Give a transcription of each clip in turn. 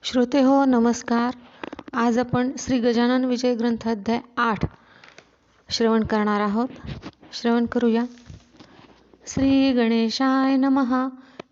श्रोते हो नमस्कार. आज आपण श्री गजानन विजय ग्रंथ अध्याय 8 श्रवण करणार आहोत. श्रवण करूया. श्री गणेशाय नमः.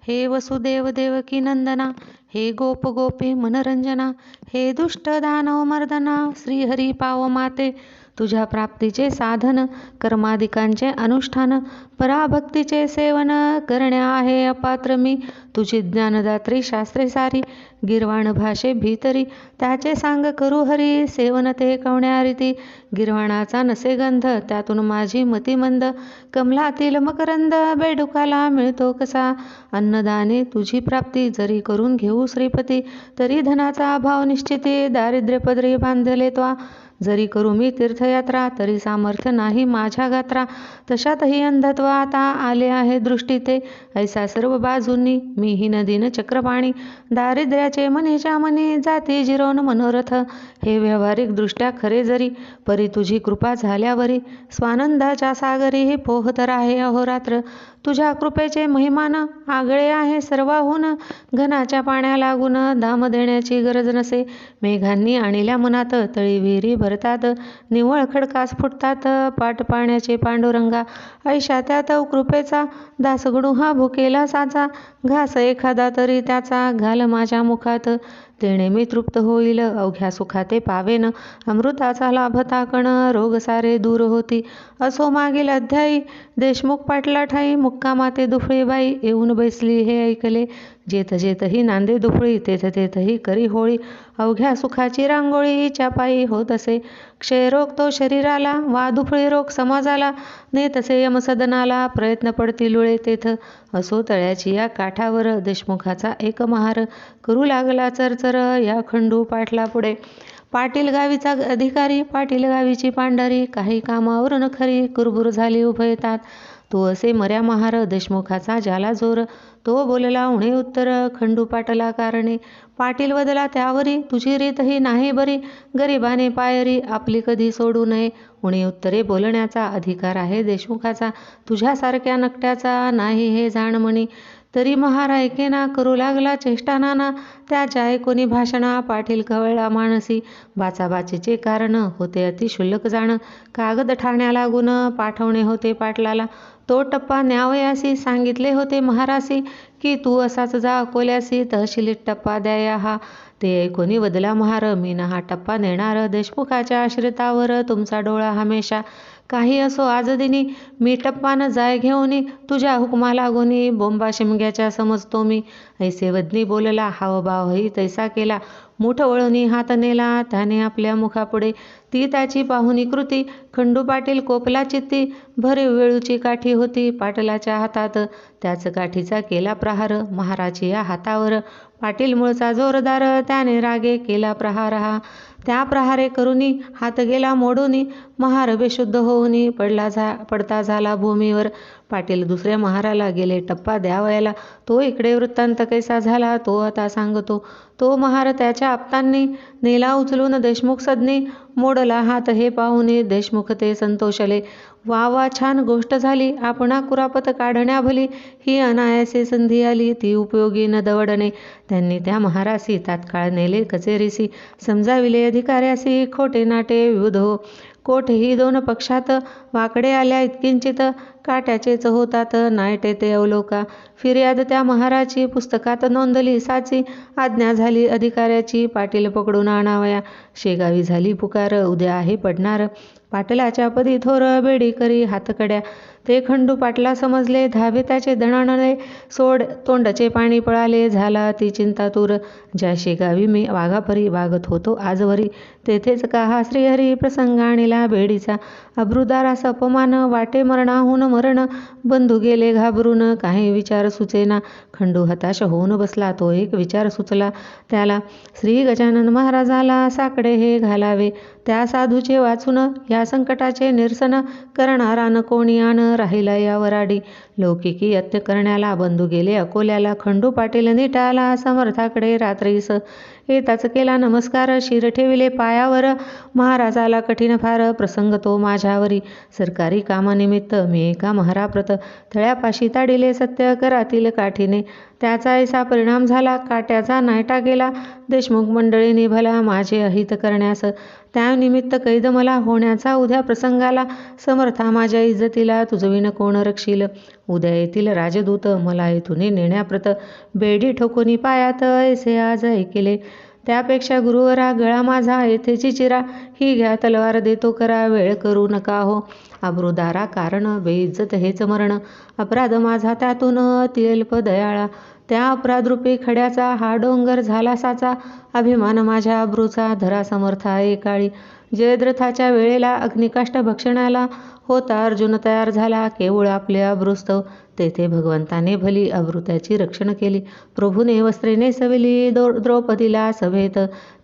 हे वसुदेव देवकी नंदना, हे गोप गोपी मनरंजना, हे दुष्ट दानव मर्दना, श्रीहरी पाव माते, तुझ्या प्राप्तीचे साधन, कर्मादिकांचे अनुष्ठान, पराभक्तीचे सेवन करण्या आहे अपात्र मी. तुझी ज्ञानदात्री शास्त्रे सारी, गिरवाण भाषे भीतरी, त्याचे सांग करू हरी, सेवन ते कवण्या रीती. गिरवाणाचा नसे गंध, त्यातून माझी मती मंद, कमलातील मकरंद बेडुकाला मिळतो कसा. अन्नदाने तुझी प्राप्ती, जरी करून घेऊ श्रीपती, तरी धनाचा अभाव निश्चिती, दारिद्र्य पदरी बांधले त्वा. जरी करू मी तीर्थयात्रा, तरी सामर्थ्य नाही माझ्या गात्रा. तशातही अंधत्व आता आले आहे दृष्टी ते, ऐसा सर्व बाजूंनी मीही नदीन चक्रपाणी. दारिद्र्याचे मनीच्या मनी, जाती जिरवून मनोरथ. हे व्यावहारिक दृष्ट्या खरे जरी, परी तुझी कृपा झाल्यावरी, स्वानंदाच्या सागरी हे पोहतर आहे अहोरात्र. तुझ्या कृपेचे महिमान आगळे आहे सर्वाहून, घनाच्या पाण्या लागून दाम देण्याची गरज नसे. मेघांनी आणल्या मनात, तळी विहिरी भरतात, निव्वळ खडकास फुटतात पाट पाण्याचे पांडुरंगा. ऐशा त्यात कृपेचा दासगणू हा भुकेला साचा, घास एखादा तरी त्याचा घाल माझ्या मुखात. तेणे मी तृप्त होईल, अवघ्या सुखाते पावेन, अमृताचा लाभता कण, रोग सारे दूर होती. असो मागील अध्यायी, देशमुख पाटला ठाई, मुक्कामाते दुफळी बाई, येऊन बैसली हे ऐकले. जेथ जेथही नांदे दुफळी, तेथ तेथही करी होळी, अवघ्या सुखाची रांगोळी हिच्या पायी होत असे. क्षयरोग तो शरीराला, वा दुफळी रोग समाजाला, नेतसे यमसदनाला, प्रयत्न पडती लुळे तेथ. असो तळ्याची या काठावर, देशमुखाचा एक महार, करू लागला चरचर या खंडू पाटला पुढे. पाटील गावीचा अधिकारी, पाटील गावीची पांढरी, काही कामावरून खरी, कुरबुर झाली उभयतात. तो असे मर्या महार, देशमुखाचा ज्याला जोर, तो बोलला उणे उत्तर, खंडू पाटला कारणे. पाटील वदला त्यावरी, तुझी रीत ही नाही बरी, गरिबाने पायरी आपली कधी सोडू नये. उणे उत्तरे बोलण्याचा अधिकार आहे देशमुखाचा, तुझ्यासारख्या नकट्याचा नाही हे जाण म्हणी. तरी महार ऐकेना, करू लागला चेष्टा नाना, त्याच्या ऐकोनी भाषणा. पाटील कवळला मानसी, बाचाबाचीचे कारण होते अति क्षुल्लक जाण. कागद ठाण्या लागून पाठवणे होते पाटलाला, तो टप्पा न्यावयासी. सांगितले होते महारासी, की तू असाच जा अकोल्यासी, तहशिलीत टप्पा द्याया हा. ते ऐकोनी वदला महार, मी न हा टप्पा नेणार, देशमुखाच्या आश्रितावर तुमचा डोळा हमेशा. काही असो आजदिनी, मी टप्पान जाय घेऊनी, तुझ्या हुकमा लागोनी, बोंबा शिमग्याच्या समजतो मी. ऐसे वदनी बोलला, हावभावही तैसा केला, मूठ वळणी हात नेला त्याने आपल्या मुखापुढे. ती त्याची पाहुनी कृती, खंडू पाटील कोपला चित्ती, भरीव वेळूची काठी होती पाटलाच्या हातात, त्याच काठीचा केला प्रहार महाराची या हातावर. पाटील मूळचा जोरदार, त्याने रागे केला प्रहार हा. त्या प्रहारे करुनी हात गेला मोडूनी, महार बेशुद्ध होऊनी पडता झाला भूमीवर. पाटील दुसऱ्या महाराला गेले टप्पा द्यावयाला, तो इकडे वृत्तांत कैसा झाला तो आता सांगतो. तो महार त्याच्या आप्तांनी नेला उचलून देशमुख सदनी, मोडला हात हे पाहुनी देशमुख ते संतोषले. वा वा छान गोष्ट झाली, आपणा कुरापत काढण्या भली, ही अनायासे संधी आली ती उपयोगी न दवडणे. त्यांनी त्या महारासी तात्काळ नेले कचेरीसी, समजाविले अधिकाऱ्यासी खोटे नाटे विविध हो. कोठेही दोन पक्षात वाकडे आल्या इतकिंचित, काट्याचेच होतात नायटे ते अवलोका. फिर्याद त्या महाराची पुस्तकात नोंदली साची, आज्ञा झाली अधिकाऱ्याची पाटील पकडून आणावया. शेगावी झाली पुकार, उद्या आहे पडणार, पाटलाच्या पदी थोर बेडी करी हातकड्या. ते खंडू पाटला समजले, धावे त्याचे दणाणले, सोड तोंडचे पाणी पळाले, झाला ती चिंता दूर. ज्या शेगावी मी वाघापरी वागत होतो आजवरी, तेथेच का हा श्रीहरी प्रसंग आणिला बेडीचा. अब्रुदारास अपमान, वाटे मरणाहून मरण, बंधू गेले घाबरून, काही विचार सुचेना. खंडू हताश होऊन बसला, तो एक विचार सुचला त्याला. श्री गजानन महाराजाला साकडे हे घालावे, त्या साधूचे वाचून, या संकटाचे निरसन करणारा न कोणी आण राहिला या वराडी. लौकिकी यत्न करण्याला बंधू गेले अकोल्याला. खंडू पाटील निटाला समर्थाकडे रात्रीस येताच केला नमस्कार. शिर ठेविले पायावर महाराजाला कठीण फार प्रसंग तो माझ्यावरी. सरकारी कामानिमित्त मी एका महाराप्रत तळ्यापाशी ताडिले सत्य करातील काठीने. त्याचा ऐसा परिणाम झाला काट्याचा नायटा गेला. देशमुख मंडळींनी भला माझे अहित करण्यास त्यानिमित्त कैद मला होण्याचा उद्या प्रसंगाला. समर्था माझ्या इज्जतीला तुझविन कोण रक्षील. उद्या येतील राजदूत मला येथून नेण्याप्रत. बेडी ठोकुनी पायात ऐसे आज ऐकिले. त्यापेक्षा गुरुवरा गळा माझा येथेची चिरा. ही घ्या तलवार देतो करा वेळ करू नका हो. अब्रुदारा कारण बेइज्जत हेच मरण. अपराध माझा त्यातून अत्यल्प दयाळा. त्या अपराधरूपी खड्याचा हा डोंगर झाला साचा. अभिमान माझ्या अब्रूचा धरा समर्था एकाळी. जयद्रथाच्या वेळेला अग्निकाष्ट भक्षणाला होता अर्जुन तयार झाला. केवळ आपले अब्रूस्तव तेथे भगवंताने भली अब्रू रक्षण केली. प्रभूने वस्त्रे नेसविली द्रौपदीला सभेत.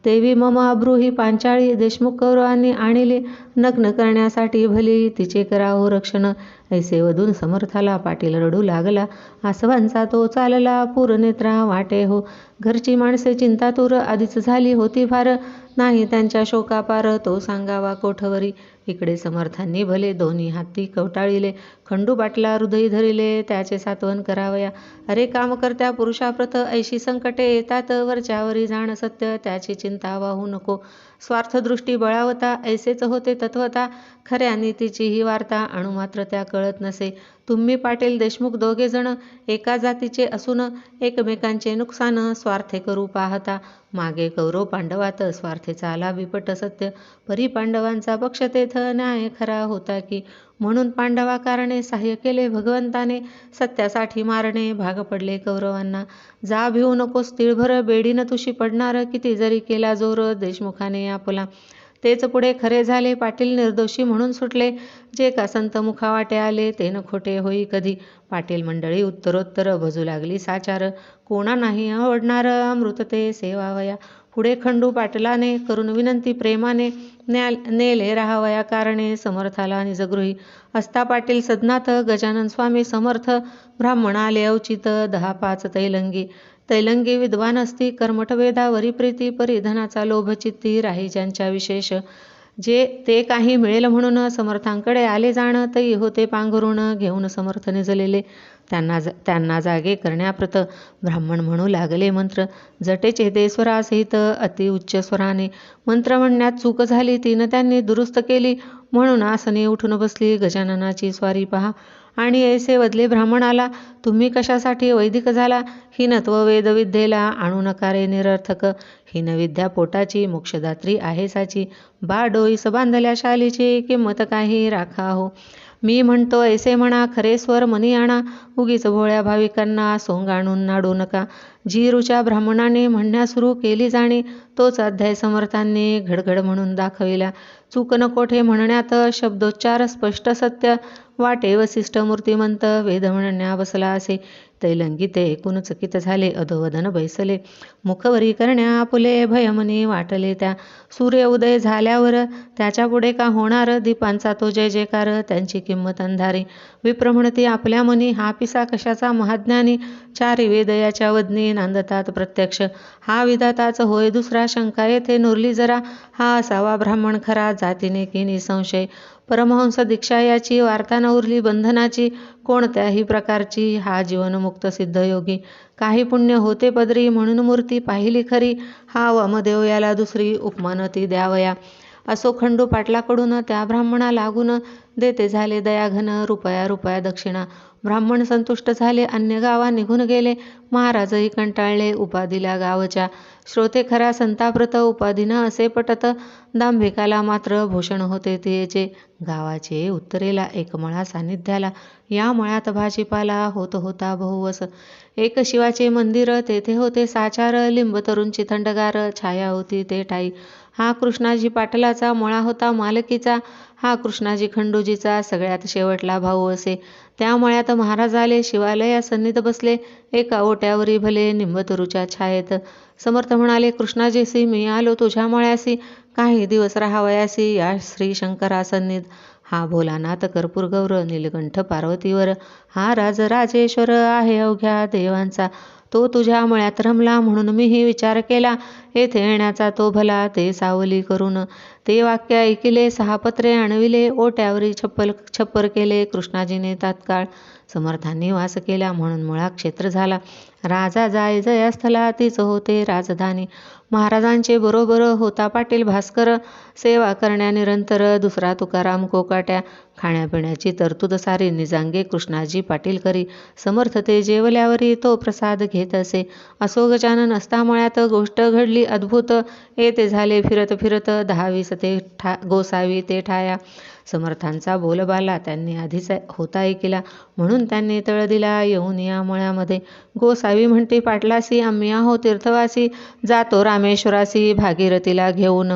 देवी मम अब्रू ही पांचाळी. देशमुख कौरवांनी आणिली नग्न करण्यासाठी भली तिचे करावो रक्षण. ऐसे वधून समर्थाला पाटील रडू लागला. आसवांचा तो चालला पूरनेत्रा वाटे हो. घरची माणसे चिंतातूर आधीच झाली होती फार. नाही त्यांच्या शोकापार तो सांगावा कोठवरी. इकडे समर्थांनी भले दोन्ही हाती कवटाळिले. खंडू पाटला हृदयी धरिले त्याचे सात्वन करावया. अरे कामकर्त्या पुरुषाप्रत ऐशी संकटे येतात. वरच्यावरी जाण सत्य त्याची चिंता वाहू नको. स्वार्थदृष्टी बळावता ऐसेच होते तत्वता. खऱ्या नीतीची ही वार्ता अणुमात्र त्या कळत नसे. तुम्ही पाटील देशमुख दोघे जण एका जातीचे असून एकमेकांचे नुकसान स्वार्थे करू पाहता. मागे कौरव पांडवात स्वार्थे चाला बिपट सत्य. परी पांडवांचा पक्ष तेथ न्याय खरा होता की. म्हणून पांडवा कारणे सहाय्य केले भगवंताने. सत्यासाठी मारणे भाग पडले कौरवांना. जा भिवू नकोस तिळभर बेडीनं तुशी पडणार. किती जरी केला जोर देशमुखाने आपला. तेच पुढे खरे झाले पाटील निर्दोषी म्हणून सुटले. जे का संत मुखावाटे आले ते न खोटे होई कधी. पाटील मंडळी उत्तरोत्तर भजू लागली साचार. कोणा नाही आवडणार अमृत ते सेवावया. पुढे खंडू पाटलाने करून विनंती प्रेमाने नेले राहावया कारणे समर्थाला निजगृही. असता पाटील सदनात गजानन स्वामी समर्थ. ब्राह्मण आले अवचित 10-5 तैलंगी. तैलंगी विद्वान असती कर्मठ वेदावरी प्रीती. परिधनाचा लोभ चित्ती राही ज्यांच्या विशेष. जे ते काही मिळेल म्हणून समर्थांकडे आले जाण. तई होते पांघरून घेऊन समर्थ निजलेले. त्यांना जागे करण्याप्रत ब्राह्मण म्हणू लागले मंत्र. जटेचे ते स्वरासहित अति उच्च स्वराने. मंत्र म्हणण्यात चूक झाली तीन त्यांनी दुरुस्त केली. म्हणून आसने उठून बसली गजाननाची स्वारी पहा. आणि ऐसे वदले ब्राह्मणाला. तुम्ही कशासाठी वैदिक झाला. हीनत्व वेदविद्येला आणू नकारे निरर्थक. हीन विद्या पोटाची मोक्षदात्री आहे साची. बा डोईस बांधल्या शालीची किंमत काही राखा हो. मी म्हणतो ऐसे म्हणा खरे स्वर मनी आणा. उगीच भोळ्या भाविकांना सोंग आणून नाडू नका. जीरूच्या ब्राह्मणाने म्हणण्यास सुरू केली जाणी. तोच अध्याय समर्थांनी घडघड म्हणून दाखविला. चूक न कोठे म्हणण्यात शब्दोच्चार स्पष्ट सत्य. वाटे वसिष्ठ मूर्तिमंत वेद म्हणण्या बसला असे. तैलंगी ते ऐकून चकित झाले अधोवदन बैसले. मुखवरी करण्या आपुले भयमनी वाटले त्या. सूर्य उदय झाल्यावर त्याच्या पुढे का होणार. दीपांचा तो जय जयकार त्यांची किंमत अंधारी. विप्र म्हणती आपल्या मनी हा पिसा कशाचा महाज्ञानी. चारी वेद याच्या वदनी नांदतात प्रत्यक्ष. हा विधाताच होय दुसरा शंका येथे नुरली जरा. हा असावा ब्राह्मण खरा जातीने की संशय. परमहंस दीक्षा याची वार्ता न उरली बंधनाची. कोणत्याही प्रकारची हा जीवनमुक्त सिद्ध योगी. काही पुण्य होते पदरी म्हणून मूर्ती पाहिली खरी. हा वामदेव याला दुसरी उपमान ती द्यावया. असो खंडू पाटलाकडून त्या ब्राह्मणा लागून. देते झाले दयाघन रुपया दक्षिणा. ब्राह्मण संतुष्ट झाले अन्य गावा निघून गेले. महाराजही कंटाळले उपाधीला गावच्या. श्रोते खऱ्या संताप्रत उपाधीनं असे पटत. दांभिकाला मात्र भूषण होते तिचे. गावाचे उत्तरेला एक मळा सानिध्याला. या मळ्यात भाजीपाला होत होता बहुवस. एक शिवाचे मंदिर तेथे होते साचार. लिंबतरूंची थंडगार छाया होती ते ठाई. हा कृष्णाजी पाटलाचा मळा होता मालकीचा. हा कृष्णाजी खंडूजीचा सगळ्यात शेवटला भाऊ असे. त्या मळ्यात महाराज आले शिवालया सन्निध बसले. एका ओट्यावरी भले निंबतरूच्या छायेत. समर्थ म्हणाले कृष्णाजीसी मी आलो तुझ्या मळ्यासी. काही दिवस राहावयासी या श्री शंकरा सन्निध. हा भोलानाथ कर्पूर गौर नीलकंठ पार्वतीवर, हा राजराजेश्वर आहे अवघ्या देवांचा. तो तुझ्या मळ्यात रमला म्हणून मीही विचार केला, येथे येण्याचा तो भला ते सावली करून. ते वाक्य ऐकिले 6 पत्रे आणविले, ओट्यावरी छप्पर केले कृष्णाजीने तात्काळ. समर्थांनी वास केला म्हणून मुळा क्षेत्र झाला. राजा जाय जयास्थला तीच होते राजधानी. महाराजांचे बरोबर होता पाटील भास्कर, सेवा करण्या निरंतर दुसरा तुकाराम कोकाट्या. खाण्यापिण्याची तरतूद सारी निजांगे कृष्णाजी पाटील करी. समर्थ ते जेवल्यावरी तो प्रसाद घेत असे. असो गजानन असता मळ्यात गोष्ट घडली अद्भुत. येते झाले फिरत फिरत 10-20 ते गोसावी ते ठाया. समर्थांचा बोलबाला त्यांनी आधीच होता ऐकिला, म्हणून त्यांनी तळ दिला येऊन या मळ्यामध्ये. गोसावी म्हणते पाटलासी, आम्ही आहो तीर्थवासी, जातो रामेश्वरासी भागीरथीला घेऊन.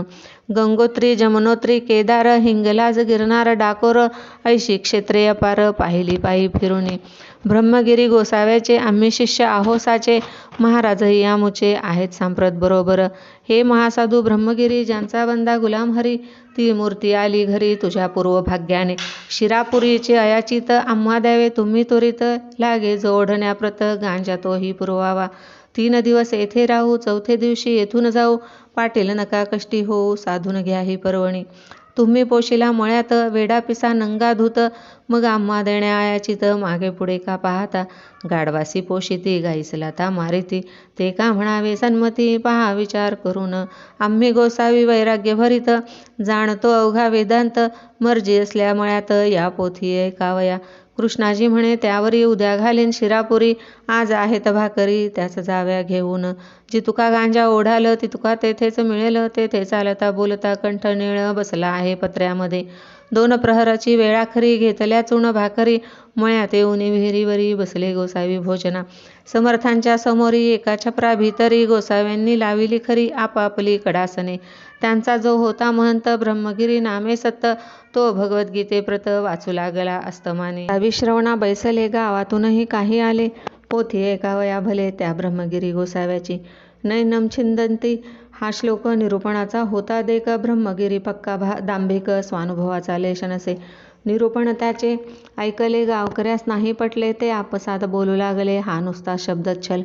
गंगोत्री जमुनोत्री केदार, हिंगलाज गिरनार डाकोर, ऐशी क्षेत्रे अपार पाहिली पायी फिरुनी. ब्रह्मगिरी गोसाव्याचे आम्ही शिष्य आहोसाचे, महाराजही आमुचे आहेत सांप्रत बरोबर. हे महासाधू ब्रह्मगिरी ज्यांचा बंदा गुलाम हरी, ती मूर्ती आली घरी तुझ्या पूर्व भाग्याने. शिरापुरीचे अयाचित आम्हा द्यावे तुम्ही त्वरित, लागे जो ओढण्याप्रत गांजा तोही पुरवावा. 3 दिवस येथे राहू, 4थ्या दिवशी येथून जाऊ, पाटील नका कष्टी होऊ, साधून घ्या ही पर्वणी. तुम्ही पोशिला मळ्यात वेडा पिसा नंगा धूत, मग आम्हा देण्या आयाचित मागे पुढे का पाहता. गाढवासी पोशिती गाईस लाथा मारिती, ते का म्हणावे सन्मती पहा विचार करून. आम्ही गोसावी वैराग्य भरित, जाणतो अवघा वेदांत, मर्जी असल्या मळ्यात या पोथी ऐकावया. कृष्णाजी म्हणे त्यावरी उद्या घालीन शिरापुरी, आज आहेत भाकरी त्याच जाव्या घेऊन. जी तुका गांजा ओढाल ती तुका तेथेच मिळेल, तेथे चालता बोलता कंठ निळ बसला आहे पत्र्यामध्ये. 2 प्रहराची वेळा खरी, घेतल्या चूण भाकरी, मळ्यात येऊन विहिरीवरी बसले गोसावी भोजना. समर्थांच्या समोरी एका छपरा भीतरी, गोसाव्यांनी लाविली खरी आपापली कडासने. त्यांचा जो होता महंत ब्रह्मगिरी नामे सत्त, तो भगवद्गीतेप्रत वाचू लागला अस्तमाने. श्रवणा बैसले गावातूनही काही आले, पोथी ऐकावया भले त्या ब्रह्मगिरी गोसाव्याची. नैनम छिंदंती हा श्लोक निरूपणाचा होता देक, ब्रह्मगिरी पक्का दांभिक स्वानुभवाचा लेश नसे. निरूपण त्याचे ऐकले गावकऱ्यास नाही पटले, ते आपसात बोलू लागले हा नुसता शब्दच्छल.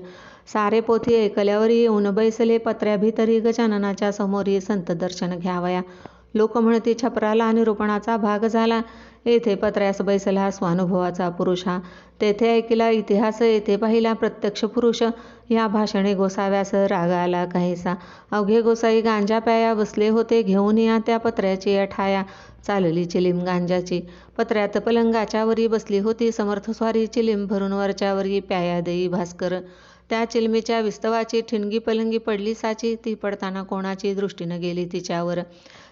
सारे पोथी ऐकल्यावर येऊन बैसले पत्र्या भीतरी, गजाननाच्या समोरी संत दर्शन घ्यावया. लोक म्हणती छपराला निरूपणाचा भाग झाला, येथे पत्र्यास बैसला स्वानुभवाचा पुरुष हा. तेथे ऐकिला इतिहास, येथे पाहिला प्रत्यक्ष पुरुष. या भाषणे गोसाव्यास राग आला काहीसा. अवघे गोसाई गांजा प्याया बसले होते, घेऊन या त्या पत्र्याची ठाया. चालली चिलीम गांजाची, पत्र्यात पलंगाच्या वरी बसली होती समर्थ स्वारी. चिलीम भरून वरच्यावरी प्याया देई भास्कर, त्या चिलमीच्या विस्तवाची ठिणगी पलंगी पडली साची. ती पडताना कोणाची दृष्टी न गेली तिच्यावर.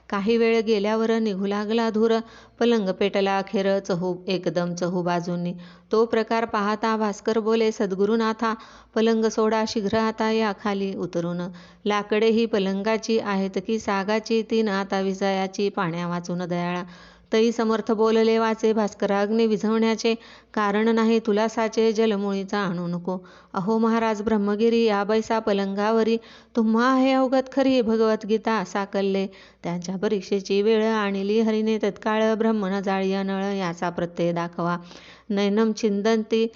काही वेळ गेल्यावर निघू लागला धूर, पलंग पेटला अखेर एकदम चहू बाजूंनी. तो प्रकार पाहता भास्कर बोले सद्गुरुनाथा, पलंग सोडा शीघ्र आता या खाली उतरून. लाकडे ही पलंगाची आहेत की सागाची, तीन आता विजयाची पाण्या वाचून दयाळा. तई समर्थ बोलले वाचे भास्करा, अग्नी विझवण्याचे कारण नाही तुला साचे, जलमुळीचा आणू नको. अहो महाराज ब्रह्मगिरी या बैसा पलंगावरी, तुम्हा हे अवगत खरी भगवद्गीता साकल्ले. त्यांच्या परीक्षेची वेळ आणली हरीने तत्काळ, ब्रह्मन जाळी अनळ याचा प्रत्यय दाखवा. नैनम छिंदंती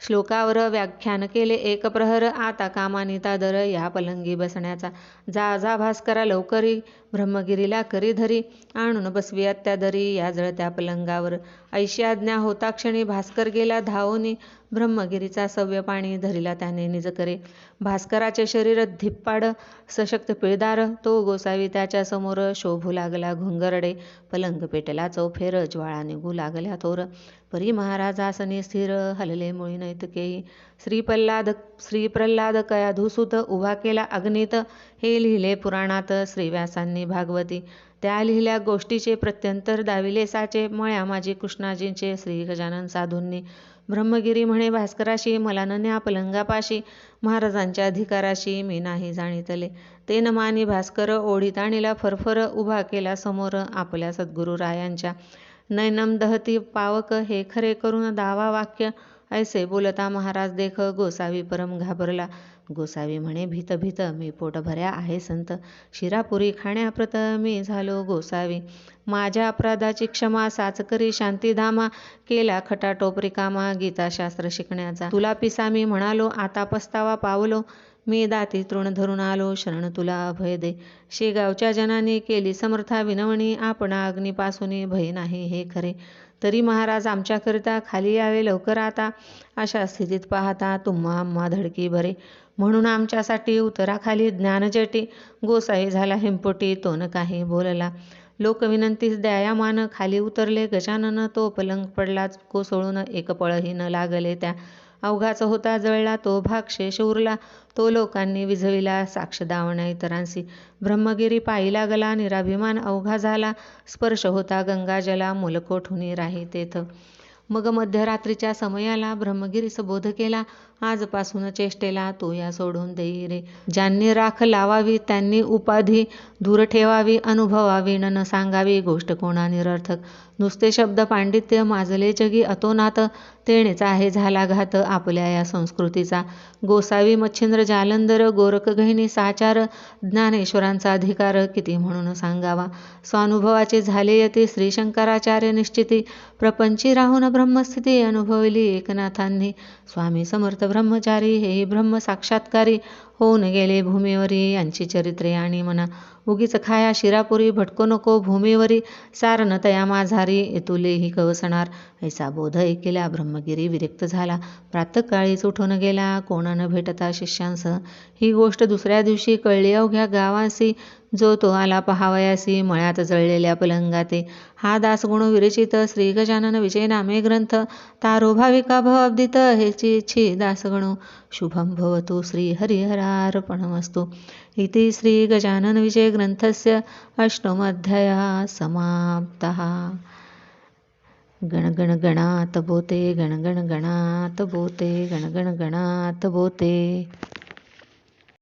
श्लोकावर व्याख्यान केले 1 प्रहर, आता कामानिता दर या पलंगी बसण्याचा. जा जा भास्करा लवकरी, ब्रह्मगिरीला करी धरी, आणून बसवी अत्यादरी या जळत्या पलंगावर. ऐशी आज्ञा होता क्षणी भास्कर गेला धावोनी, ब्रह्मगिरीचा सव्य पाणी धरिला त्याने निज करे. भास्कराचे शरीर धिप्पाड सशक्त पिळदार, तो गोसावी त्याच्या समोर शोभू लागला घुंगरडे. पलंग पेटला चौफेर, ज्वाळा निघू लागल्या थोर. परी महाराजासनी स्थिर, हलले मुळी नैतकेई. श्री प्रल्हाद कयाधुसूत उभा केला अग्नीत, हे लिहिले पुराणात श्रीव्यासांनी भागवती. त्या लिहिल्या गोष्टीचे प्रत्यंतर दाविले साचे, मळ्या माझी कृष्णाजींचे श्री गजानन साधूंनी. ब्रह्मगिरी म्हणे भास्कराशी, मला न न्या पलंगापाशी, महाराजांच्या अधिकाराशी मी नाही जाणीतले. ते न मानी भास्कर ओढीत आणीला फरफर, उभा केला समोर आपल्या सद्गुरुरायांच्या. नैनम दहती पावक हे खरे करून दावा वाक्य, ऐसे बोलता महाराज देख गोसावी परम घाबरला. गोसावी म्हणे भीत भीत मी पोट भऱ्या आहे संत. शिरापुरी खाण्याप्रत मी झालो गोसावी. माझ्या अपराधाची क्षमा साच करी शांतीधामा. केला खटाटोप रिकामा गीताशास्त्र शिकण्याचा. तुला पिसा मी म्हणालो आता पस्तावा पावलो. मी दाती तृण धरून आलो शरण तुला अभय दे. शेगावच्या जनाने केली समर्था विनवणी. आपणा अग्नीपासून भय नाही हे खरे. तरी महाराज आमच्याकरिता खाली यावे लवकर आता. अशा स्थितीत पाहता तुम्हा आम्हा धडकी भरे. म्हणून आमच्यासाठी उतरा खाली ज्ञानजटी. गोसाई झाला हिंपोटी तो न काही बोलला. लोकविनंतीस द्यायामान खाली उतरले गजानन. तो पलंग पडलाच कोसळून एक पळही न लागले त्या. अवघाच होता जळला तो भाग शेष उरला. तो लोकांनी विझविला साक्ष दावण्या इतरांसी. ब्रह्मगिरी पायी लागला निराभिमान अवघा झाला. स्पर्श होता गंगाजला मुलकोठुनी राही तेथ. मग मध्यरात्रीच्या समयाला ब्रह्मगिरीस बोध केला. आजपासून चेष्टेला तू या सोडून देई रे. ज्यांनी राख लावावी त्यांनी उपाधी दूर ठेवावी. अनुभवावी न सांगावी गोष्ट कोणा निरर्थक. नुसते शब्द पांडित्य माजले जगी अतोनात. तेणेच आहे झाला घात आपल्या या संस्कृतीचा. गोसावी मच्छिंद्र जालंधर गोरख गहिनी साचार. ज्ञानेश्वरांचा अधिकार किती म्हणून सांगावा. स्वानुभवाचे झाले यती श्रीशंकराचार्य निश्चिती. प्रपंची राहून ब्रह्मस्थिती अनुभवली एकनाथांनी. स्वामी समर्थ ब्रह्मचारी हेही ब्रह्म साक्षात्कारी. होऊन गेले भूमीवरी यांची चरित्रे आणि मना. उगीच खाया शिरापुरी भटको नको भूमीवरी. सारन तया माझारी तुलेही कवसणार. ऐसा बोध ऐकिला ब्रह्मगिरी विरक्त झाला. प्रातःकाळीच उठून गेला कोणा न भेटता शिष्यांसह. ही गोष्ट दुसऱ्या दिवशी कळली अवघ्या गावासी. जो तो आला पहावयासी मळ्यात जळलेल्या पलंगाते. हा दासगुण विरचित श्री गजानन विजय नामे ग्रंथ. तारो भाविका भवब्दित हेची इच्छी दासगणो. शुभं भवतु श्री हरिहरार्पणमस्तु. इति श्री गजानन विजय ग्रंथस्य अष्टमोऽध्यायः समाप्तः. गण गण गणात बोते गण गण गणात बोते गण गण गणात बोते.